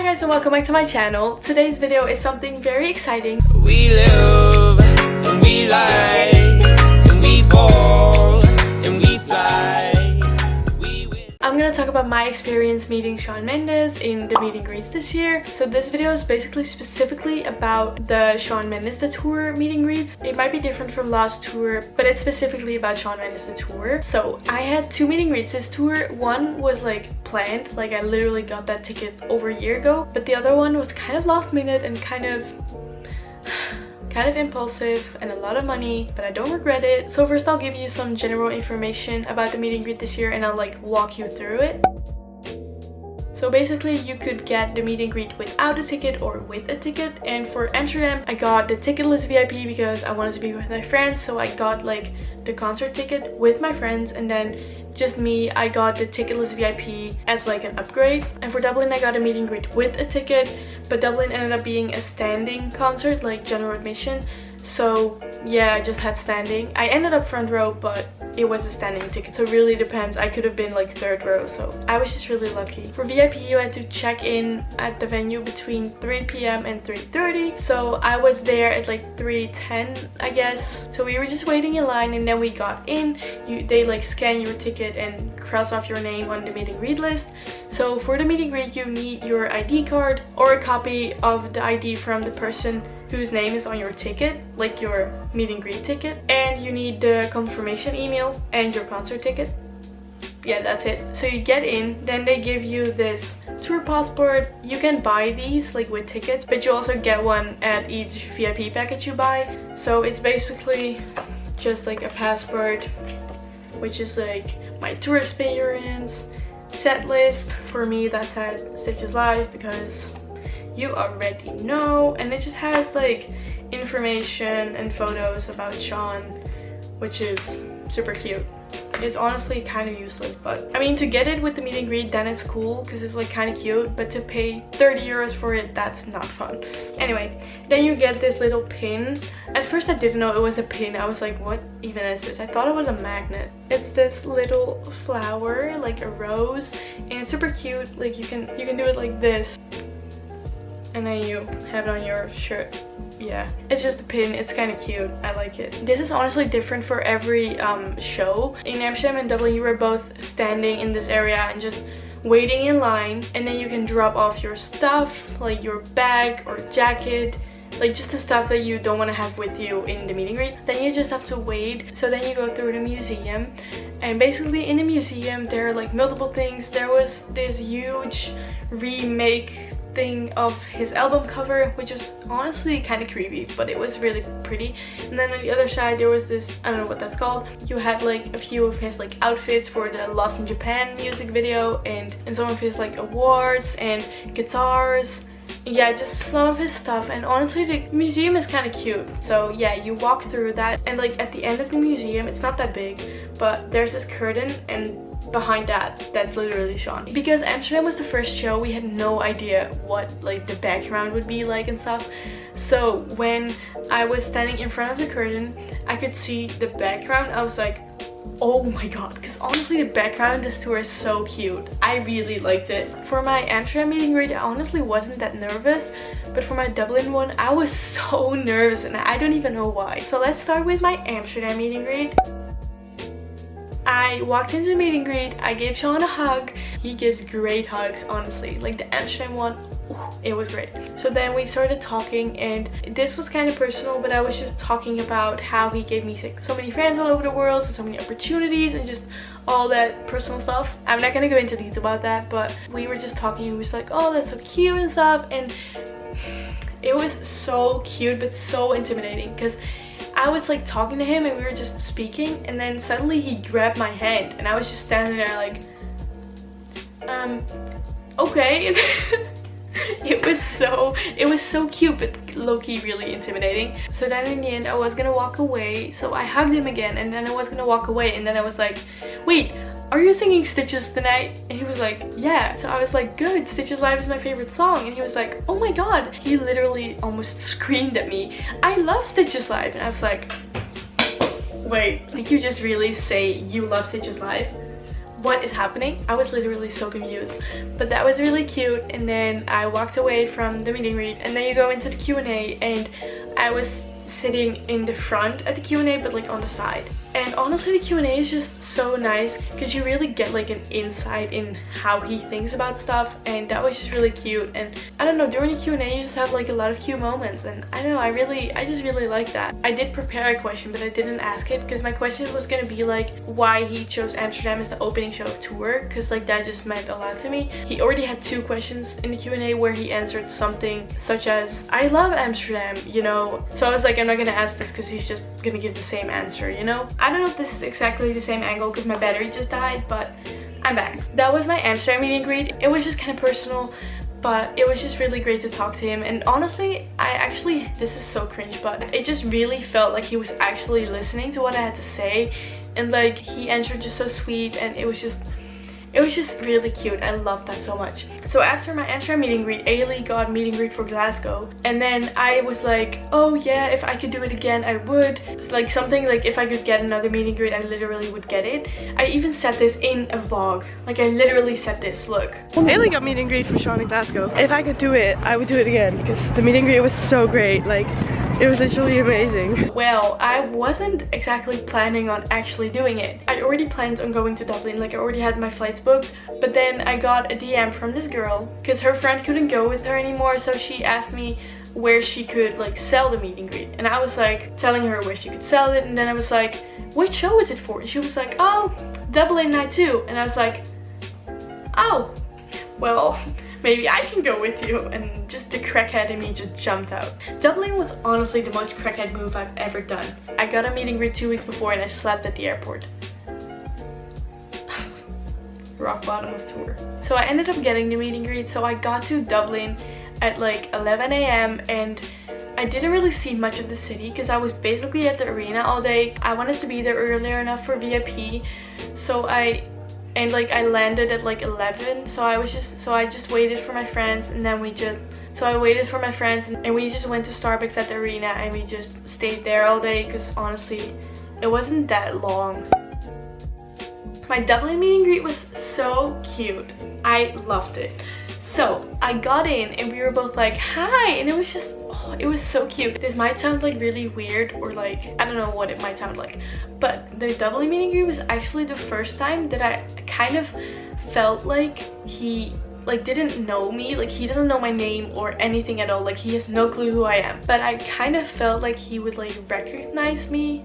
Hi guys and welcome back to my channel. Today's video is something very exciting. We live and we lie and we fall and we fly. I'm gonna talk about my experience meeting Shawn Mendes in the meet and greets this year. So this video is basically specifically about the Shawn Mendes the tour meet and greets. It might be different from last tour, but it's specifically about Shawn Mendes the tour. So I had two meet and greets this tour. One was like planned, like I literally got that ticket over a year ago, but the other one was kind of last minute and kind of impulsive and a lot of money, but I don't regret it. So first I'll give you some general information about the meet and greet this year and I'll like walk you through it. So basically you could get the meet and greet without a ticket or with a ticket, and for Amsterdam I got the ticketless VIP because I wanted to be with my friends, so I got like the concert ticket with my friends, and then just me, I got the ticketless VIP as like an upgrade. And for Dublin I got a meet and greet with a ticket, but Dublin ended up being a standing concert, like general admission, so yeah, I just had standing. I ended up front row, but it was a standing ticket, so it really depends. I could have been like third row, so I was just really lucky. For VIP you had to check in at the venue between 3 p.m. and 3:30, so I was there at like 3:10 I guess. So we were just waiting in line and then we got in. They like scan your ticket and cross off your name on the meet and greet list. So for the meet and greet you need your ID card or a copy of the ID from the person whose name is on your ticket, like your meet and greet ticket, and you need the confirmation email and your concert ticket. Yeah, that's it. So you get in, then they give you this tour passport. You can buy these like with tickets, but you also get one at each VIP package you buy. So it's basically just like a passport, which is like my tour experience, set list. For me that's at Stitches Live because you already know, and it just has like information and photos about Shawn, which is super cute. It's honestly kind of useless, but I mean, to get it with the meet and greet, then it's cool because it's like kind of cute, but to pay 30 euros for it, that's not fun. Anyway, then you get this little pin. At first I didn't know it was a pin. I was like, what even is this? I thought it was a magnet. It's this little flower, like a rose, and it's super cute. Like you can do it like this, and then you have it on your shirt. Yeah, it's just a pin. It's kind of cute. I like it. This is honestly different for every show. In Amsterdam and Dublin you were both standing in this area and just waiting in line, and then you can drop off your stuff, like your bag or jacket, like just the stuff that you don't want to have with you in the meet and greet. Then you just have to wait. So then you go through the museum, and basically in the museum there are like multiple things. There was this huge remake thing of his album cover, which was honestly kind of creepy, but it was really pretty. And then on the other side there was this, I don't know what that's called. You had like a few of his like outfits for the Lost in Japan music video, and some of his like awards and guitars. Yeah, just some of his stuff. And honestly the museum is kind of cute. So yeah, you walk through that, and like at the end of the museum, it's not that big, but there's this curtain, and behind that's literally Shawn. Because Amsterdam was the first show, we had no idea what like the background would be like and stuff. So when I was standing in front of the curtain, I could see the background. I was like, oh my god, because honestly the background in this tour is so cute. I really liked it. For my Amsterdam meet and greet I honestly wasn't that nervous, but for my Dublin one I was so nervous, and I don't even know why. So let's start with my Amsterdam meet and greet. I walked into the meet and greet, I gave Shawn a hug. He gives great hugs, honestly. Like the Amsterdam one, it was great. So then we started talking, and this was kind of personal, but I was just talking about how he gave me so many friends all over the world, so many opportunities, and just all that personal stuff. I'm not gonna go into detail about that, but we were just talking. He was like, oh, that's so cute and stuff, and it was so cute but so intimidating because I was like talking to him and we were just speaking, and then suddenly he grabbed my hand and I was just standing there like, okay. It was so cute, but low-key really intimidating. So then in the end I was gonna walk away, so I hugged him again, and then I was gonna walk away, and then I was like, wait, are you singing Stitches tonight? And he was like, yeah. So I was like, good, Stitches Live is my favorite song. And he was like, oh my god. He literally almost screamed at me, I love Stitches Live. And I was like, wait, did you just really say you love Stitches Live? what is happening? I was literally so confused, but that was really cute. And then I walked away from the meet and greet, and then you go into the Q&A, and I was sitting in the front at the Q&A, but like on the side. And honestly, the Q&A is just so nice because you really get like an insight in how he thinks about stuff, and that was just really cute. And I don't know, during the Q&A you just have like a lot of cute moments, and I don't know, I just really like that. I did prepare a question, but I didn't ask it because my question was gonna be like why he chose Amsterdam as the opening show of tour, because like that just meant a lot to me. He already had 2 questions in the Q&A where he answered something such as I love Amsterdam, you know. So I was like, I'm not gonna ask this because he's just gonna give the same answer, you know. I don't know if this is exactly the same angle because my battery just died, but I'm back. That was my Amsterdam meet and greet. It was just kind of personal, but it was just really great to talk to him. And honestly, this is so cringe, but it just really felt like he was actually listening to what I had to say, and like he answered just so sweet, and it was just really cute. I love that so much. So after my Amsterdam meet and greet, Ailey got meet and greet for Glasgow, and then I was like, oh yeah, if I could do it again I would. It's like something like if I could get another meet and greet I literally would get it. I even said this in a vlog, like I literally said this, look. Ailey got meet and greet for SHAWN in Glasgow. If I could do it I would do it again because the meet and greet was so great, like it was literally amazing. Well, I wasn't exactly planning on actually doing it. I already planned on going to Dublin, like I already had my flights booked, but then I got a DM from this girl because her friend couldn't go with her anymore, so she asked me where she could like sell the meet and greet, and I was like telling her where she could sell it, and then I was like, which show is it for? And she was like, oh, Dublin night 2, and I was like, oh, well, maybe I can go with you. And just the crackhead in me just jumped out. Dublin was honestly the most crackhead move I've ever done. I got a meet and greet 2 weeks before and I slept at the airport. Rock bottom of tour. So I ended up getting the meet and greet, so I got to Dublin at like 11 AM and I didn't really see much of the city because I was basically at the arena all day. I wanted to be there earlier enough for VIP, so I landed at like 11, so I just waited for my friends, and then we just went to Starbucks at the arena and we just stayed there all day because honestly it wasn't that long. My Dublin meet and greet was so cute. I loved it. So I got in and we were both like hi, and it was just, oh, it was so cute. This might sound like really weird, or like I don't know what it might sound like, but the Dublin meet and greet was actually the first time that I kind of felt like he like didn't know me. Like he doesn't know my name or anything at all, like he has no clue who I am, but I kind of felt like he would like recognize me,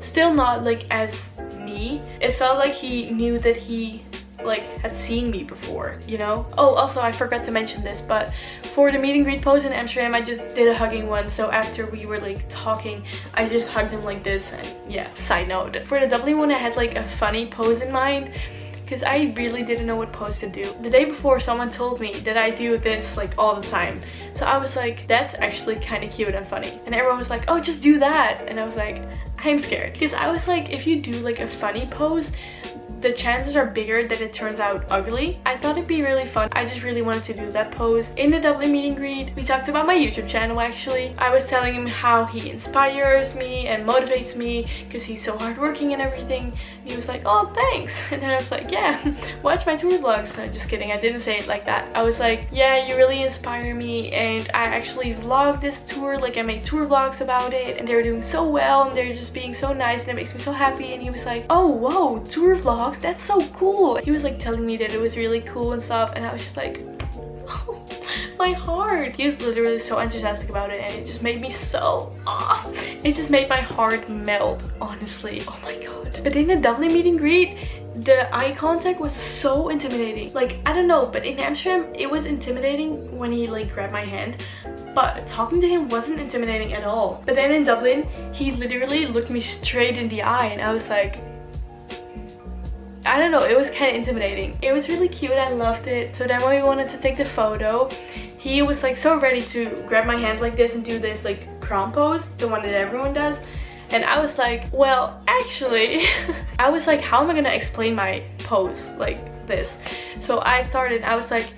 still not like as me. It felt like he knew that he like had seen me before, you know. Oh, also I forgot to mention this, but for the meet and greet pose in Amsterdam I just did a hugging one, so after we were like talking I just hugged him like this, and yeah, side note. For the Dublin one I had like a funny pose in mind because I really didn't know what pose to do. The day before someone told me that I do this like all the time, so I was like, that's actually kind of cute and funny, and everyone was like, oh, just do that, and I was like, I'm scared, because I was like, if you do like a funny pose the chances are bigger that it turns out ugly. I thought it'd be really fun. I just really wanted to do that pose. In the Dublin meet and greet, we talked about my YouTube channel actually. I was telling him how he inspires me and motivates me because he's so hardworking and everything. And he was like, oh, thanks. And then I was like, yeah, watch my tour vlogs. No, just kidding. I didn't say it like that. I was like, yeah, you really inspire me, and I actually vlogged this tour. Like I made tour vlogs about it and they were doing so well and they're just being so nice and it makes me so happy. And he was like, oh, whoa, tour vlogs? That's so cool. He was like telling me that it was really cool and stuff, and I was just like, oh, my heart. He was literally so enthusiastic about it, and it just made me so, it just made my heart melt, honestly. Oh my god. But in the Dublin meet and greet, the eye contact was so intimidating. Like, I don't know, but in Amsterdam it was intimidating when he like grabbed my hand, but talking to him wasn't intimidating at all. But then in Dublin he literally looked me straight in the eye, and I was like, I don't know, it was kind of intimidating. It was really cute. I loved it. So then when we wanted to take the photo, he was like so ready to grab my hand like this and do this like prom pose, the one that everyone does. And I was like, well, actually, I was like, how am I gonna explain my pose like this? So I was like,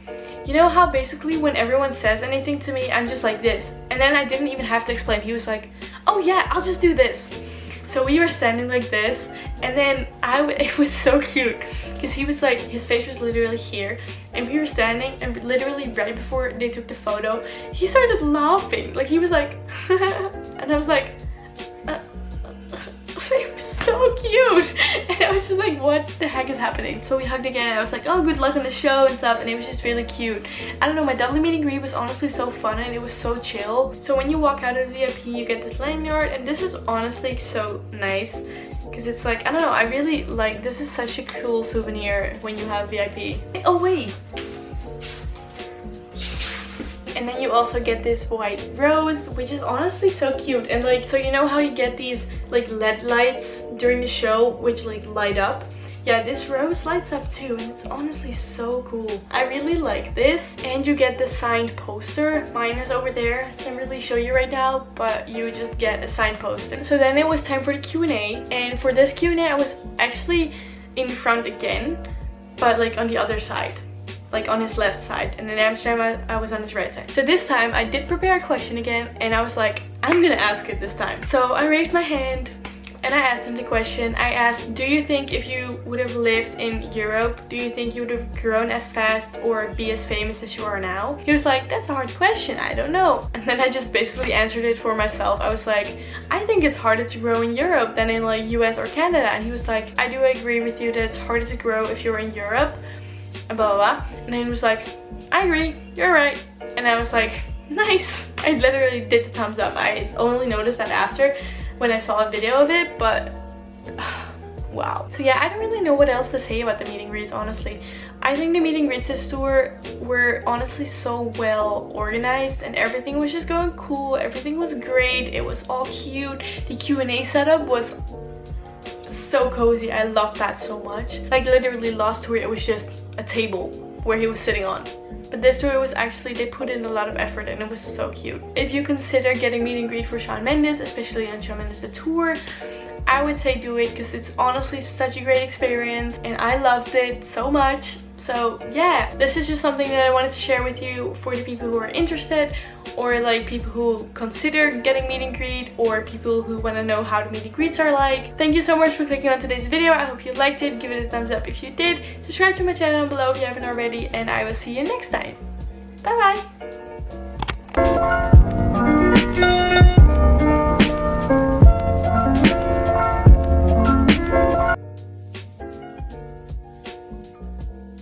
you know how basically when everyone says anything to me, I'm just like this. And then I didn't even have to explain. He was like, oh yeah, I'll just do this. So we were standing like this, and then it was so cute because he was like, his face was literally here, and we were standing, and literally right before they took the photo, he started laughing. Like he was like and I was like it was so cute, and I was just like, what the heck is happening? So we hugged again, and I was like, oh, good luck on the show and stuff, and it was just really cute. I don't know, my Dublin meet and greet was honestly so fun, and it was so chill. So when you walk out of the VIP, you get this lanyard, and this is honestly so nice because it's like, I don't know, I really like, this is such a cool souvenir when you have VIP. Oh wait, and then you also get this white rose, which is honestly so cute. And like, so you know how you get these like LED lights during the show which like light up? Yeah, this rose lights up too, and it's honestly so cool. I really like this. And you get the signed poster. Mine is over there. I can't really show you right now, but you just get a signed poster. So then it was time for the Q&A, and for this Q&A I was actually in front again, but like on the other side, like on his left side, and in Amsterdam I was on his right side. So this time I did prepare a question again, and I was like, I'm gonna ask it this time. So I raised my hand and I asked him the question. I asked, do you think if you would have lived in Europe, do you think you would have grown as fast or be as famous as you are now? He was like, that's a hard question, I don't know. And then I just basically answered it for myself. I was like, I think it's harder to grow in Europe than in like US or Canada. And he was like, I do agree with you that it's harder to grow if you're in Europe, and blah blah blah. And then he was like, I agree, you're right. And I was like, nice. I literally did the thumbs up. I only noticed that after, when I saw a video of it, but wow. So yeah, I don't really know what else to say about the meet and greets, honestly. I think the meet and greets this tour were honestly so well organized, and everything was just going cool. Everything was great. It was all cute. The Q&A setup was so cozy. I loved that so much. Like literally last tour it was just a table where he was sitting on, but this tour was actually, they put in a lot of effort, and it was so cute. If you consider getting meet and greet for Shawn Mendes, especially on Shawn Mendes the tour, I would say do it because it's honestly such a great experience, and I loved it so much. So yeah, this is just something that I wanted to share with you for the people who are interested, or like people who consider getting meet and greet, or people who want to know how the meet and greets are like. Thank you so much for clicking on today's video. I hope you liked it. Give it a thumbs up if you did. Subscribe to my channel down below if you haven't already, and I will see you next time. Bye bye!